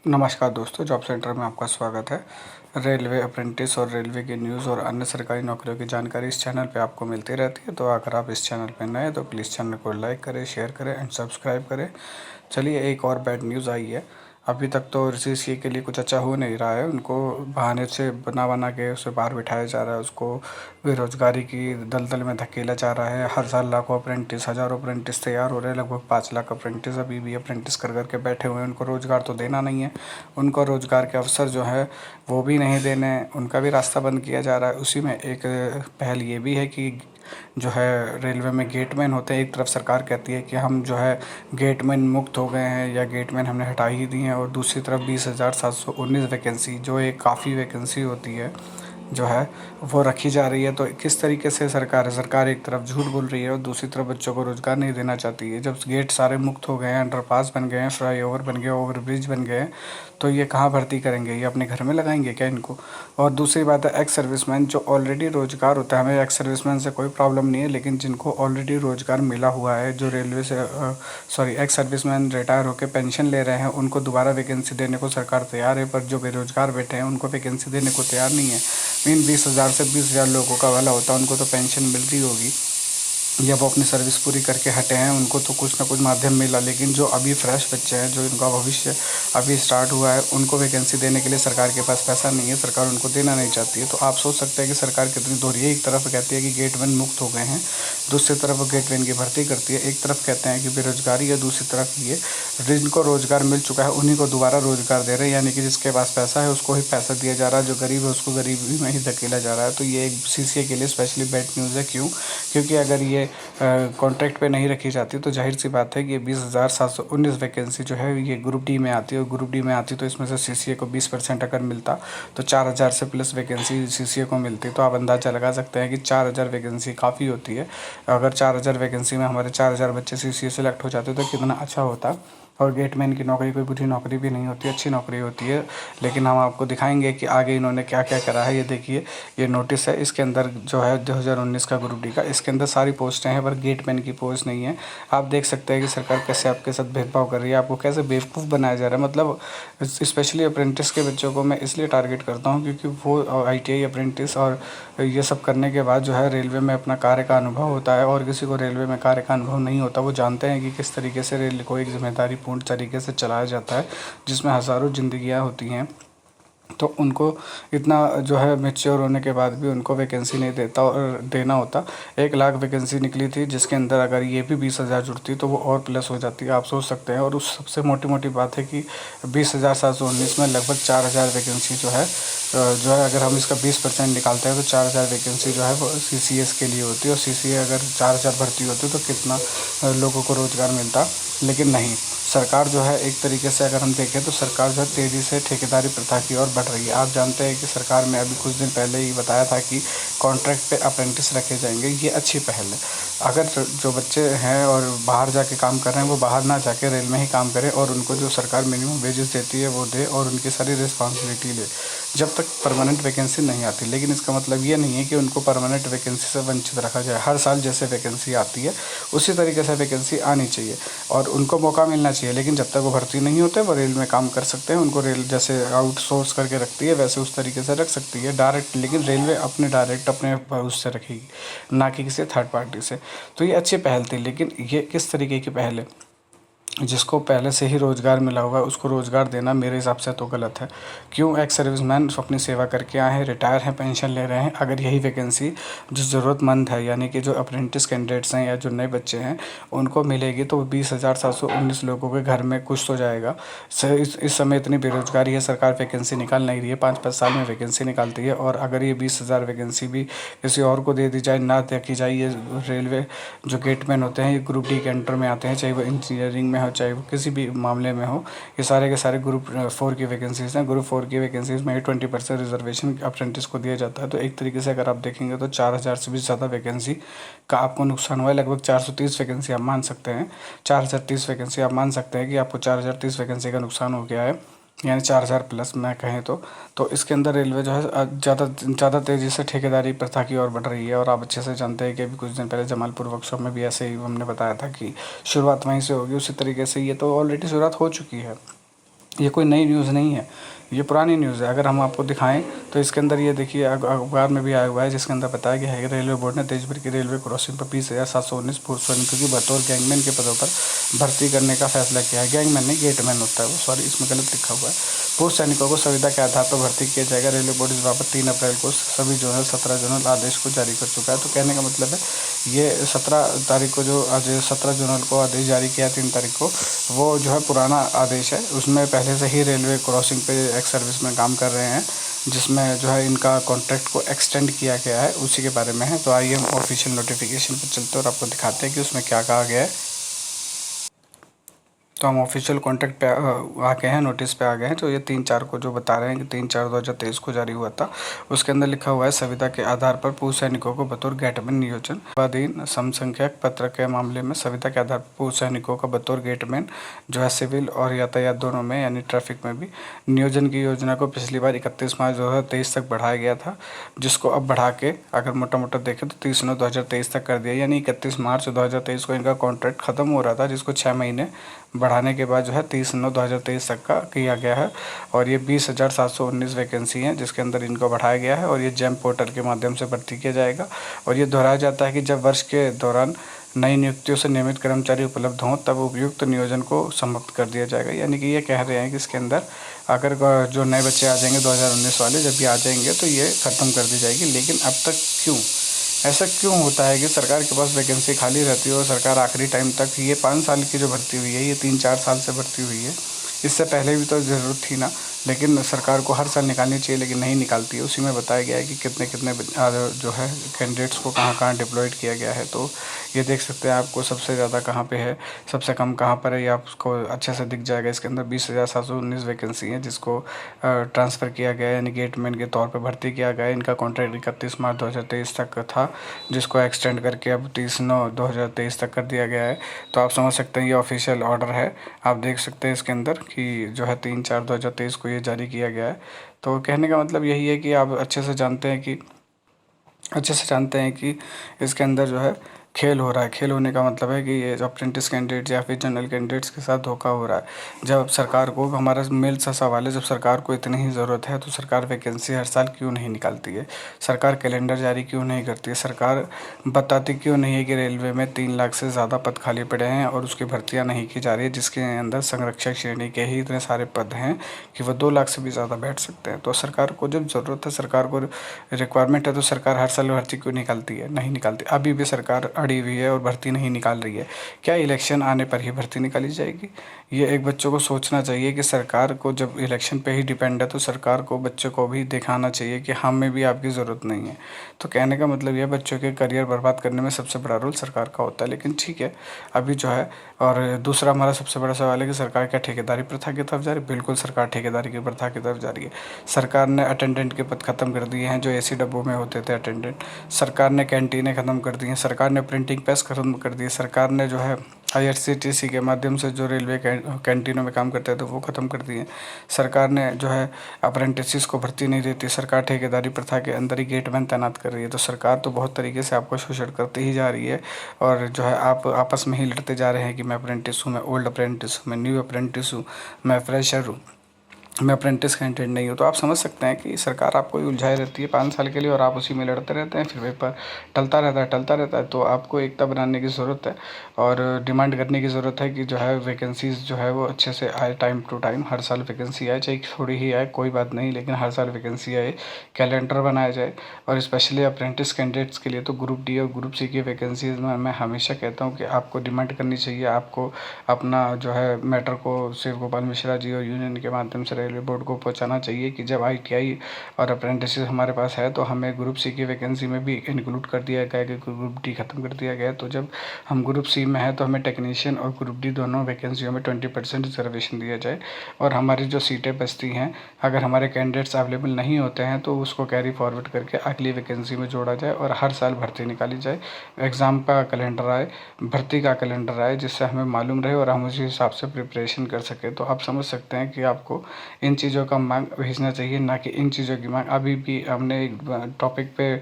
नमस्कार दोस्तों, job centre में आपका स्वागत है। रेलवे अप्रेंटिस और रेलवे की न्यूज़ और अन्य सरकारी नौकरियों की जानकारी इस चैनल पे आपको मिलती रहती है। तो अगर आप इस चैनल पे नए हैं तो प्लीज़ चैनल को लाइक करें, शेयर करें एंड सब्सक्राइब करें। चलिए, एक और बैड न्यूज़ आई है। अभी तक तो ऋषि के लिए कुछ अच्छा हो नहीं रहा है। उनको बहाने से बना के उसे बाहर बिठाया जा रहा है। उसको बेरोजगारी की दलदल में धकेला जा रहा है। हर साल लाखों अप्रेंटिस, हज़ारों अप्रेंटिस तैयार हो रहे हैं। लगभग 5 लाख अप्रेंटिस अभी भी अप्रेंटिस कर के बैठे हुए हैं। उनको रोज़गार तो देना नहीं है। उनको रोज़गार के अवसर जो है वो भी नहीं देने, उनका भी रास्ता बंद किया जा रहा है। उसी में एक पहल ये भी है कि जो है रेलवे में गेटमैन होते हैं। एक तरफ सरकार कहती है कि हम जो है गेटमैन मुक्त हो गए हैं या गेटमैन हमने हटा ही दिए हैं, और दूसरी तरफ 20,719 वैकेंसी, जो एक काफ़ी वैकेंसी होती है, जो है वो रखी जा रही है। तो किस तरीके से सरकार एक तरफ झूठ बोल रही है और दूसरी तरफ बच्चों को रोज़गार नहीं देना चाहती है। जब गेट सारे मुक्त हो गए हैं, अंडरपास बन गए हैं, फ्लाईओवर बन गए, ओवर ब्रिज बन गए हैं, तो ये कहाँ भर्ती करेंगे? ये अपने घर में लगाएंगे क्या इनको? और दूसरी बात है, एक्स सर्विसमैन जो ऑलरेडी रोज़गार होता है, हमें एक्स सर्विसमैन से कोई प्रॉब्लम नहीं है, लेकिन जिनको ऑलरेडी रोज़गार मिला हुआ है, जो रेलवे से एक्स सर्विसमैन रिटायर होकर पेंशन ले रहे हैं, उनको दोबारा वैकेंसी देने को सरकार तैयार है। पर जो बेरोज़गार बैठे हैं उनको वैकेंसी देने को तैयार नहीं है। मीन 20,000 से 20,000 लोगों का भला होता है, उनको तो पेंशन मिल रही होगी या वो अपनी सर्विस पूरी करके हटे हैं, उनको तो कुछ ना कुछ माध्यम मिला। लेकिन जो अभी फ्रेश बच्चे हैं, जो इनका भविष्य अभी स्टार्ट हुआ है, उनको वैकेंसी देने के लिए सरकार के पास पैसा नहीं है, सरकार उनको देना नहीं चाहती है। तो आप सोच सकते हैं कि सरकार कितनी दोहरी है। एक तरफ कहती है कि गेटमैन मुक्त हो गए हैं, दूसरी तरफ वो गेटमैन की भर्ती करती है। एक तरफ कहते हैं कि बेरोजगारी है, दूसरी तरफ ये जिनको रोज़गार मिल चुका है उन्हीं को दोबारा रोज़गार दे रहे हैं। यानी कि जिसके पास पैसा है उसको ही पैसा दिया जा रहा है, जो गरीब है उसको गरीबी में ही धकेला जा रहा है। तो ये एक सीसीए के लिए स्पेशली बैड न्यूज़ है। क्यों? क्योंकि अगर ये कॉन्ट्रैक्ट पे नहीं रखी जाती तो जाहिर सी बात है कि ये 20,719 वैकेंसी जो है ये ग्रुप डी में आती है, और ग्रुप डी में आती तो इसमें से सीसीए को 20% अगर मिलता तो 4,000 से प्लस वैकेंसी सीसीए को मिलती। तो आप अंदाज़ा लगा सकते हैं कि 4,000 वैकेंसी काफ़ी होती है। अगर 4,000 वैकेंसी में हमारे 4,000 बच्चे सीसीए सेलेक्ट हो जाते तो कितना अच्छा होता। और गेटमैन की नौकरी कोई बुरी नौकरी भी नहीं होती, अच्छी नौकरी होती है। लेकिन हम आपको दिखाएंगे कि आगे इन्होंने क्या क्या करा है। ये देखिए, ये नोटिस है, इसके अंदर जो है 2019 का ग्रुप डी का, इसके अंदर सारी पोस्टें हैं पर गेटमैन की पोस्ट नहीं है। आप देख सकते हैं कि सरकार कैसे आपके साथ भेदभाव कर रही है, आपको कैसे बेवकूफ़ बनाया जा रहा है। मतलब स्पेशली अप्रेंटिस के बच्चों को मैं इसलिए टारगेट करता हूँ क्योंकि वो आईटीआई अप्रेंटिस और ये सब करने के बाद जो है रेलवे में अपना कार्य का अनुभव होता है, और किसी को रेलवे में कार्य का अनुभव नहीं होता। वो जानते हैं कि किस तरीके से रेल को एक जिम्मेदारीपूर्ण तरीके से चलाया जाता है, जिसमें हज़ारों ज़िंदगियाँ होती हैं। तो उनको इतना जो है मैच्योर होने के बाद भी उनको वैकेंसी नहीं देता और देना होता। 1 लाख वैकेंसी निकली थी, जिसके अंदर अगर ये भी 20,000 जुड़ती तो वो और प्लस हो जाती है, आप सोच सकते हैं। और उस सबसे मोटी मोटी बात है कि 20,719 में लगभग 4,000 वैकेंसी जो है अगर हम इसका 20% निकालते हैं तो 4,000 वैकेंसी जो है वो सीसीएस के लिए होती है। और सीसीए अगर 4,000 भर्ती होती तो कितना लोगों को रोज़गार मिलता। लेकिन नहीं, सरकार जो है एक तरीके से अगर हम देखें तो सरकार जो है तेज़ी से ठेकेदारी प्रथा की ओर बढ़ रही है। आप जानते हैं कि सरकार ने अभी कुछ दिन पहले ही बताया था कि कॉन्ट्रैक्ट पे अप्रेंटिस रखे जाएंगे। ये अच्छी पहल है। अगर जो बच्चे हैं और बाहर जाके काम कर रहे हैं वो बाहर ना जाके रेल में ही काम करें, और उनको जो सरकार मिनिमम वेजेस देती है वो दे, और उनकी सारी रिस्पॉन्सिबिलिटी ले, जब तक परमानेंट वैकेंसी नहीं आती। लेकिन इसका मतलब ये नहीं है कि उनको परमानेंट वैकेंसी से वंचित रखा जाए। हर साल जैसे वैकेंसी आती है उसी तरीके से वैकेंसी आनी चाहिए और उनको मौका मिलना चाहिए। लेकिन जब तक वो भर्ती नहीं होते वो रेल में काम कर सकते हैं। उनको रेल जैसे आउटसोर्स करके रखती है वैसे उस तरीके से रख सकती है डायरेक्ट, लेकिन रेलवे अपने डायरेक्ट अपने उससे रखेगी, ना कि किसी थर्ड पार्टी से। तो ये अच्छी पहल थी। लेकिन ये किस तरीके की पहल है? जिसको पहले से ही रोज़गार मिला हुआ है उसको रोज़गार देना मेरे हिसाब से तो गलत है। क्यों? एक्स सर्विसमैन अपनी सेवा करके आए हैं, रिटायर हैं, पेंशन ले रहे हैं। अगर यही वैकेंसी जो ज़रूरतमंद है, यानी कि जो अप्रेंटिस कैंडिडेट्स हैं या जो नए बच्चे हैं, उनको मिलेगी तो 20,719 लोगों के घर में कुछ तो जाएगा। इस समय इतनी बेरोज़गारी है, सरकार वैकेंसी निकाल नहीं रही है, 5-5 साल में वैकेंसी निकालती है। और अगर ये 20,000 वैकेंसी भी किसी और को दे दी जाए, ना देखी जाए, ये रेलवे जो गेटमैन होते हैं ये ग्रुप डी के अंडर में आते हैं, चाहे वो इंजीनियरिंग में हो चाहे वो किसी भी मामले में हो। ये सारे के सारे ग्रुप 4 की वैकेंसीज़ हैं। ग्रुप 4 की वैकेंसीज़ में 20% रिजर्वेशन अप्रेंटिस को दिया जाता है। तो एक तरीके से अगर आप देखेंगे तो 4,000 से भी ज़्यादा वैकेंसी का आपको नुकसान हुआ है। लगभग 430 वैकेंसी आप मान सकते हैं, 4,030 वैकेंसी आप मान सकते हैं कि आपको 4,030 वैकेंसी का नुकसान हो गया है, यानी 4,000 प्लस मैं कहें तो इसके अंदर रेलवे जो है ज़्यादा तेज़ी से ठेकेदारी प्रथा की ओर बढ़ रही है। और आप अच्छे से जानते हैं कि अभी कुछ दिन पहले जमालपुर वर्कशॉप में भी ऐसे ही हमने बताया था कि शुरुआत वहीं से होगी। उसी तरीके से ये तो ऑलरेडी शुरुआत हो चुकी है। ये कोई नई न्यूज़ नहीं है, ये पुरानी न्यूज़ है। अगर हम आपको दिखाएं तो इसके अंदर ये देखिए अखबार में भी आया हुआ है, जिसके अंदर बताया गया है कि रेलवे बोर्ड ने देश भर की रेलवे क्रॉसिंग पर 20,719 पूर्व सैनिकों की बतौर गैंगमैन के पदों पर भर्ती करने का फैसला किया है। गैंगमैन नहीं, गेटमैन होता है वो, सॉरी इसमें गलत लिखा हुआ है। पूर्व सैनिकों को संविदा के आधार पर भर्ती किया जाएगा। रेलवे बोर्ड इस बाबत 3 अप्रैल को सभी जोनल 17 जोनल आदेश को जारी कर चुका है। तो कहने का मतलब है ये 17 तारीख को जो आज 17 जोनल को आदेश जारी किया 3 तारीख को, वो जो है पुराना आदेश है। उसमें पहले से ही रेलवे क्रॉसिंग पे एक्स सर्विस में काम कर रहे हैं, जिसमें जो है इनका कॉन्ट्रैक्ट को एक्सटेंड किया गया है, उसी के बारे में है। तो आइए हम ऑफिशियल नोटिफिकेशन पर चलते हैं और आपको दिखाते हैं कि उसमें क्या कहा गया है। तो हम ऑफिशियल कॉन्ट्रैक्ट पे आ गए हैं, नोटिस पे आ गए हैं। तो ये 3/4 को जो बता रहे हैं कि 3/4/2023 को जारी हुआ था। उसके अंदर लिखा हुआ है संविदा के आधार पर पूर्व सैनिकों को बतौर गेटमैन नियोजन। स्वाधीन समसंख्यक पत्र के मामले में संविदा के आधार पर पूर्व सैनिकों का बतौर गेटमैन जो है सिविल और यातायात दोनों में यानी ट्रैफिक में भी नियोजन की योजना को पिछली बार 31 मार्च 2023 तक बढ़ाया गया था, जिसको अब बढ़ा के अगर मोटा मोटा देखें तो 30/9/2023 तक कर दिया। यानी 31 मार्च 2023 को इनका कॉन्ट्रैक्ट खत्म हो रहा था, जिसको 6 महीने बढ़ाने के बाद जो है 30/9/2023 तक का किया गया है। और ये 20,719 वैकेंसी हैं, जिसके अंदर इनको बढ़ाया गया है। और ये जैम पोर्टल के माध्यम से भर्ती किया जाएगा। और ये दोहराया जाता है कि जब वर्ष के दौरान नई नियुक्तियों से नियमित कर्मचारी उपलब्ध हों तब उपयुक्त नियोजन को समाप्त कर दिया जाएगा। यानी कि ये कह रहे हैं कि इसके अंदर अगर जो नए बच्चे आ जाएंगे 2019 वाले, जब भी आ जाएंगे तो ये ख़त्म कर दी जाएगी। लेकिन अब तक क्यों ऐसा क्यों होता है कि सरकार के पास वैकेंसी खाली रहती है और सरकार आखिरी टाइम तक, ये 5 साल की जो भर्ती हुई है, ये 3-4 साल से भर्ती हुई है, इससे पहले भी तो ज़रूरत थी ना। लेकिन सरकार को हर साल निकालनी चाहिए, लेकिन नहीं निकालती है। उसी में बताया गया है कि कितने कितने जो है कैंडिडेट्स को कहाँ कहाँ डिप्लॉयड किया गया है। तो ये देख सकते हैं आपको सबसे ज़्यादा कहाँ पे है, सबसे कम कहाँ पर है, ये आपको अच्छे से दिख जाएगा। इसके अंदर 20,719 वैकेंसी है, जिसको ट्रांसफ़र किया गया है, यानी गेटमैन के तौर पर भर्ती किया गया है। इनका कॉन्ट्रैक्ट 31 मार्च 2023 तक था, जिसको एक्सटेंड करके अब 30/9/2023 तक कर दिया गया है। तो आप समझ सकते हैं ये ऑफिशियल ऑर्डर है। आप देख सकते हैं इसके अंदर कि जो है 3/4/2023 को ये जारी किया गया है। तो कहने का मतलब यही है कि आप अच्छे से जानते हैं कि इसके अंदर जो है खेल हो रहा है। खेल होने का मतलब है कि ये जो अप्रेंटिस कैंडिडेट्स या फिर जनरल कैंडिडेट्स के साथ धोखा हो रहा है। जब सरकार को, हमारा मेन सा सवाल है, जब सरकार को इतनी ही ज़रूरत है तो सरकार वैकेंसी हर साल क्यों नहीं निकालती है? सरकार कैलेंडर जारी क्यों नहीं करती है? सरकार बताती क्यों नहीं है कि रेलवे में 3 लाख से ज़्यादा पद खाली पड़े हैं और उसकी भर्तियाँ नहीं की जा रही है, जिसके अंदर संरक्षक श्रेणी के ही इतने सारे पद हैं कि वो 2 लाख से भी ज़्यादा बैठ सकते हैं। तो सरकार को जब ज़रूरत है, सरकार को रिक्वायरमेंट है, तो सरकार हर साल भर्ती क्यों निकालती है? नहीं निकालती। अभी भी सरकार अड़ी हुई है और भर्ती नहीं निकाल रही है। क्या इलेक्शन आने पर ही भर्ती निकाली जाएगी? ये एक बच्चों को सोचना चाहिए कि सरकार को जब इलेक्शन पे ही डिपेंड है तो सरकार को बच्चों को भी दिखाना चाहिए कि हमें भी आपकी ज़रूरत नहीं है। तो कहने का मतलब यह बच्चों के करियर बर्बाद करने में सबसे बड़ा रोल सरकार का होता है। लेकिन ठीक है, अभी जो है। और दूसरा हमारा सबसे बड़ा सवाल है कि सरकार क्या ठेकेदारी प्रथा की तरफ जा रही है? बिल्कुल सरकार ठेकेदारी की प्रथा की तरफ जा रही है। सरकार ने अटेंडेंट के पद ख़त्म कर दिए हैं, जो एसी डब्बों में होते थे अटेंडेंट। सरकार ने कैंटीनें ख़त्म कर दी हैं। सरकार ने प्रिंटिंग प्रेस ख़त्म कर दी है। सरकार ने जो है IRCTC के माध्यम से जो रेलवे कैंटीनों में काम करते थे वो ख़त्म कर दिए। सरकार ने जो है अप्रेंटिसेस को भर्ती नहीं देती। सरकार ठेकेदारी प्रथा के अंदर ही गेटमैन तैनात कर रही है। तो सरकार तो बहुत तरीके से आपको शोषण करती ही जा रही है। और जो है आप आपस में ही लड़ते जा रहे हैं कि मैं अप्रेंटिस हूँ, मैं ओल्ड अप्रेंटिस हूँ, मैं न्यू अप्रेंटिस हूँ, मैं फ्रेशर हूँ, मैं अप्रेंटिस कैंडिडेट नहीं हूँ। तो आप समझ सकते हैं कि सरकार आपको ही उलझाए रहती है 5 साल के लिए और आप उसी में लड़ते रहते हैं। फिर पेपर टलता रहता है। तो आपको एकता बनाने की ज़रूरत है और डिमांड करने की ज़रूरत है कि जो है वैकेंसीज़ जो है वो अच्छे से आए, टाइम टू टाइम हर साल वैकेंसी आए, चाहे थोड़ी ही आए कोई बात नहीं, लेकिन हर साल वैकेंसी आए, कैलेंडर बनाया जाए। और स्पेशली अप्रेंटिस कैंडिडेट्स के लिए तो ग्रुप डी और ग्रुप सी की वैकेंसीज़ में मैं हमेशा कहता हूँ कि आपको डिमांड करनी चाहिए। आपको अपना जो है मैटर को शिव गोपाल मिश्रा जी और यूनियन के माध्यम से रेलवे बोर्ड को पहुंचाना चाहिए कि जब ITI और अप्रेंटिसेस हमारे पास है तो हमें ग्रुप सी की वैकेंसी में भी इंक्लूड कर दिया गया कि ग्रुप डी ख़त्म कर दिया गया। तो जब हम ग्रुप सी में है तो हमें टेक्नीशियन और ग्रुप डी दोनों वैकेंसियों में 20% रिजर्वेशन दिया जाए। और हमारी जो सीटें बचती हैं, अगर हमारे कैंडिडेट्स अवेलेबल नहीं होते हैं तो उसको कैरी फॉरवर्ड करके अगली वैकेंसी में जोड़ा जाए और हर साल भर्ती निकाली जाए। एग्ज़ाम का कैलेंडर आए, भर्ती का कैलेंडर आए, जिससे हमें मालूम रहे और हम उसी हिसाब से प्रिपरेशन कर सकें। तो आप समझ सकते हैं कि आपको इन चीज़ों का मांग भेजना चाहिए, ना कि इन चीज़ों की मांग। अभी भी हमने एक टॉपिक पे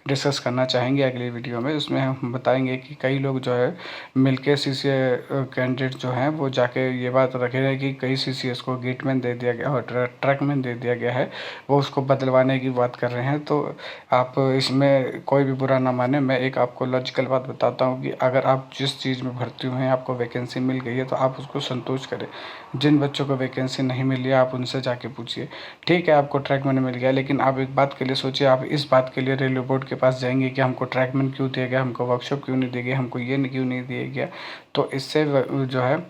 डिस्कस करना चाहेंगे अगली वीडियो में, उसमें हम बताएंगे कि कई लोग जो है मिलके सीसीए कैंडिडेट जो हैं वो जाके ये बात रखे हैं कि कई सीसीएस को गेटमैन दे दिया गया और ट्रकमैन दे दिया गया है, वो उसको बदलवाने की बात कर रहे हैं। तो आप इसमें कोई भी बुरा ना माने, मैं एक आपको लॉजिकल बात बताता हूँ कि अगर आप जिस चीज़ में भर्ती हुए हैं, आपको वैकेंसी मिल गई है, तो आप उसको संतोष करें। जिन बच्चों को वैकेंसी नहीं मिली है आप उनसे जाके पूछिए। ठीक है, आपको ट्रैकमैन मिल गया, लेकिन आप एक बात के लिए सोचिए, आप इस बात के लिए रेलवे बोर्ड के पास जाएंगे कि हमको ट्रैकमैन क्यों दिया गया, हमको वर्कशॉप क्यों नहीं दिया गया, हमको ये क्यों नहीं दिया गया। तो इससे जो है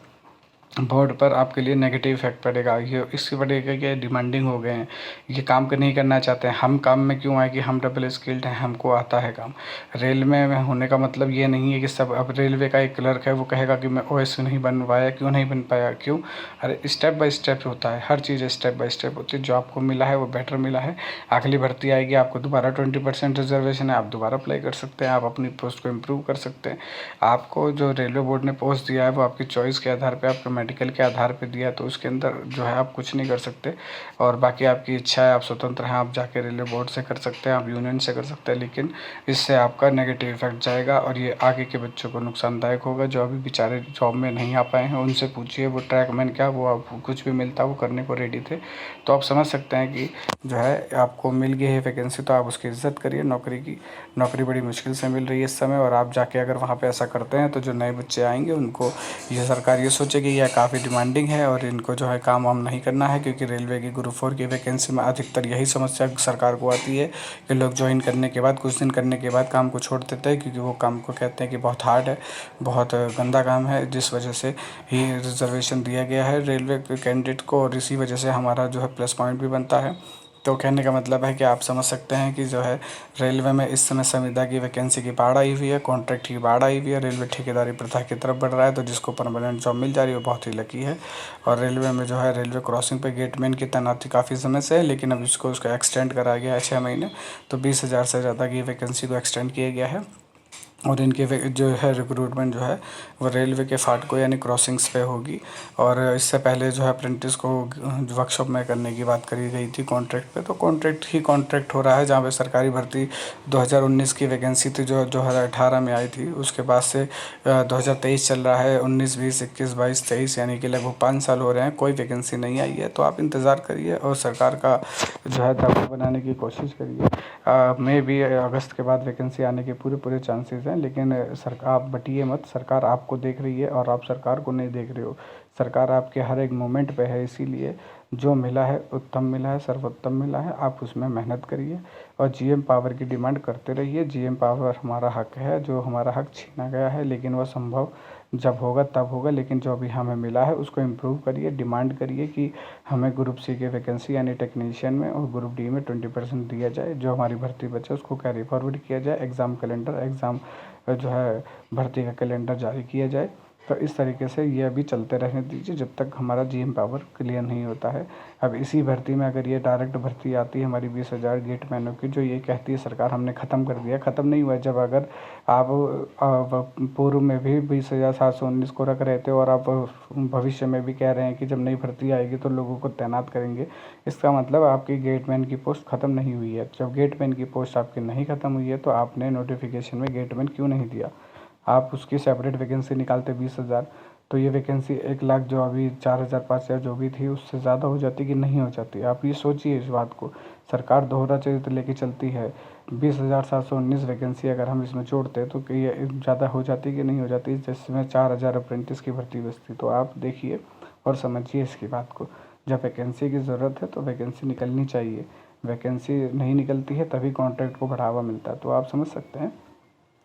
बोर्ड पर आपके लिए नेगेटिव इफेक्ट पड़ेगा। ये इसकी वजह क्या कि डिमांडिंग हो गए हैं, ये काम नहीं करना चाहते हैं। हम काम में क्यों आए कि हम डबल स्किल्ड हैं, हमको आता है काम। रेलवे में होने का मतलब ये नहीं है कि सब, अब रेलवे का एक क्लर्क है वो कहेगा कि मैं ओएस नहीं बन पाया, क्यों नहीं बन पाया, क्यों? अरे स्टेप बाय स्टेप होता है, हर चीज़ स्टेप बाय स्टेप होती है। जो आपको मिला है वो बेटर मिला है, अगली भर्ती आएगी, आपको दोबारा 20% रिजर्वेशन है, आप दोबारा अप्लाई कर सकते हैं, आप अपनी पोस्ट को इम्प्रूव कर सकते हैं। आपको जो रेलवे बोर्ड ने पोस्ट दिया है वो आपकी चॉइस के आधार पर, आपके मेडिकल के आधार पे दिया, तो उसके अंदर जो है आप कुछ नहीं कर सकते। और बाकी आपकी इच्छा है, आप स्वतंत्र हैं, आप जाके रेलवे बोर्ड से कर सकते हैं, आप यूनियन से कर सकते हैं, लेकिन इससे आपका नेगेटिव इफेक्ट जाएगा और ये आगे के बच्चों को नुकसानदायक होगा। जो अभी बेचारे जॉब में नहीं आ पाए हैं उनसे पूछिए, वो ट्रैकमैन क्या, वो आप कुछ भी मिलता वो करने को रेडी थे। तो आप समझ सकते हैं कि जो है आपको मिल गई है वैकेंसी, तो आप उसकी इज्जत करिए। नौकरी बड़ी मुश्किल से मिल रही है इस समय, और आप जाके अगर वहाँ पे ऐसा करते हैं तो जो नए बच्चे आएंगे उनको ये सरकार ये सोचेगी यह काफ़ी डिमांडिंग है और इनको जो है काम वाम नहीं करना है। क्योंकि रेलवे की ग्रुप 4 की वैकेंसी में अधिकतर यही समस्या सरकार को आती है कि लोग ज्वाइन करने के बाद, कुछ दिन करने के बाद काम को छोड़ देते हैं, क्योंकि वो काम को कहते हैं कि बहुत हार्ड है, बहुत गंदा काम है, जिस वजह से ही रिजर्वेशन दिया गया है रेलवे के कैंडिडेट को, और इसी वजह से हमारा जो है प्लस पॉइंट भी बनता है। तो कहने का मतलब है कि आप समझ सकते हैं कि जो है रेलवे में इस समय संविदा की वैकेंसी की बाढ़ आई हुई है, कॉन्ट्रैक्ट की बाढ़ आई हुई है, रेलवे ठेकेदारी प्रथा की तरफ बढ़ रहा है। तो जिसको परमानेंट जॉब मिल जा रही है वो बहुत ही लकी है। और रेलवे में जो है रेलवे क्रॉसिंग पे गेटमैन की तैनाती काफ़ी समय से है, लेकिन अब इसको उसका एक्सटेंड करा गया है 6 महीने, तो 20,000 से ज़्यादा की वैकेंसी को एक्सटेंड किया गया है। और इनके जो है रिक्रूटमेंट जो है वो रेलवे के फाटकों यानी क्रॉसिंग्स पे होगी। और इससे पहले जो है अप्रेंटिस को वर्कशॉप में करने की बात करी गई थी कॉन्ट्रैक्ट पे, तो कॉन्ट्रैक्ट हो रहा है। जहाँ पे सरकारी भर्ती 2019 की वैकेंसी थी जो 2018 में आई थी, उसके बाद से 2023 चल रहा है, 19, 20, 21, 22, 23, यानी कि लगभग 5 साल हो रहे हैं, कोई वैकेंसी नहीं आई है। तो आप इंतज़ार करिए और सरकार का जो है दबाव बनाने की कोशिश करिए। मे भी अगस्त के बाद वैकेंसी आने के पूरे चांसेस हैं, लेकिन सरकार, आप बटिए मत, सरकार आपको देख रही है और आप सरकार को नहीं देख रहे हो। सरकार आपके हर एक मोमेंट पे है, इसीलिए जो मिला है उत्तम मिला है, सर्वोत्तम मिला है, आप उसमें मेहनत करिए और जीएम पावर की डिमांड करते रहिए। जीएम पावर हमारा हक है, जो हमारा हक छीना गया है, लेकिन वह संभव जब होगा तब होगा। लेकिन जो अभी हमें मिला है उसको इम्प्रूव करिए, डिमांड करिए कि हमें ग्रुप सी की वैकेंसी यानी टेक्नीशियन में और ग्रुप डी में 20% दिया जाए। जो हमारी भर्ती बचे उसको कैरी फॉरवर्ड किया जाए, एग्ज़ाम जो है भर्ती का कैलेंडर जारी किया जाए। तो इस तरीके से ये अभी चलते रहने दीजिए जब तक हमारा जीएम पावर क्लियर नहीं होता है। अब इसी भर्ती में अगर ये डायरेक्ट भर्ती आती है हमारी 20,000 गेटमैनों की, जो ये कहती है सरकार हमने ख़त्म कर दिया, ख़त्म नहीं हुआ। जब अगर आप पूर्व में भी 20,719 को रख रहे थे और आप भविष्य में भी कह रहे हैं कि जब नई भर्ती आएगी तो लोगों को तैनात करेंगे, इसका मतलब आपकी गेटमैन की पोस्ट ख़त्म नहीं हुई है। जब गेटमैन की पोस्ट आपकी नहीं ख़त्म हुई है तो आपने नोटिफिकेशन में गेटमैन क्यों नहीं दिया? आप उसकी सेपरेट वैकेंसी निकालते 20,000, तो ये वैकेंसी 1 लाख जो अभी 4,000 5,000 जो भी थी उससे ज़्यादा हो जाती कि नहीं हो जाती? आप ये सोचिए इस बात को। सरकार दोहरा चरित्र लेके चलती है। 20,719 वैकेंसी अगर हम इसमें जोड़ते तो ये ज़्यादा हो जाती कि नहीं हो जाती, जिसमें 4,000 अप्रेंटिस की भर्ती बचती। तो आप देखिए और समझिए इसकी बात को। जब वैकेंसी की ज़रूरत है तो वैकेंसी निकलनी चाहिए, वैकेंसी नहीं निकलती है तभी कॉन्ट्रैक्ट को बढ़ावा मिलता है। तो आप समझ सकते हैं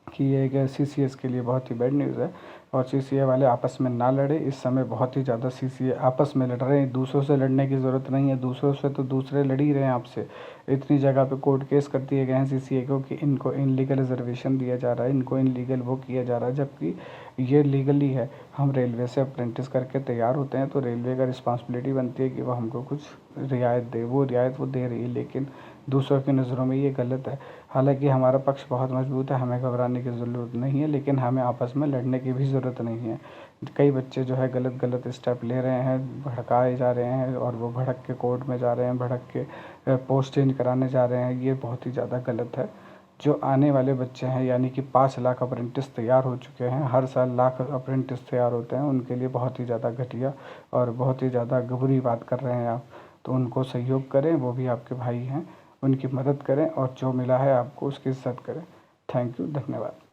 कि ये एक सीसीएस के लिए बहुत ही बैड न्यूज़ है। और सीसीए वाले आपस में ना लड़े, इस समय बहुत ही ज़्यादा सीसीए आपस में लड़ रहे हैं। दूसरों से लड़ने की ज़रूरत नहीं है, दूसरों से तो दूसरे लड़ ही रहे हैं आपसे। इतनी जगह पे कोर्ट केस कर दिए गए हैं सीसीए को कि इनको इनलीगल रिजर्वेशन दिया जा रहा है, इनको इनलीगल वो किया जा रहा है, जबकि ये लीगली है। हम रेलवे से अप्रेंटिस करके तैयार होते हैं तो रेलवे का रिस्पॉन्सिबिलिटी बनती है कि वो हमको कुछ रियायत दे, वो रियायत वो दे रही है, लेकिन दूसरों की नज़रों में ये गलत है। हालांकि हमारा पक्ष बहुत मजबूत है, हमें घबराने की ज़रूरत नहीं है, लेकिन हमें आपस में लड़ने की भी ज़रूरत नहीं है। कई बच्चे जो है गलत गलत स्टेप ले रहे हैं, भड़काए जा रहे हैं और वो भड़क के कोर्ट में जा रहे हैं, भड़क के पोस्ट चेंज कराने जा रहे हैं। ये बहुत ही ज़्यादा गलत है। जो आने वाले बच्चे हैं यानी कि 5 लाख अप्रेंटिस तैयार हो चुके हैं, हर साल लाख अप्रेंटिस तैयार होते हैं, उनके लिए बहुत ही ज़्यादा घटिया और बहुत ही ज़्यादा बुरी बात कर रहे हैं आप। तो उनको सहयोग करें, वो भी आपके भाई हैं, उनकी मदद करें और जो मिला है आपको उसकी इज़्ज़त करें। थैंक यू, धन्यवाद।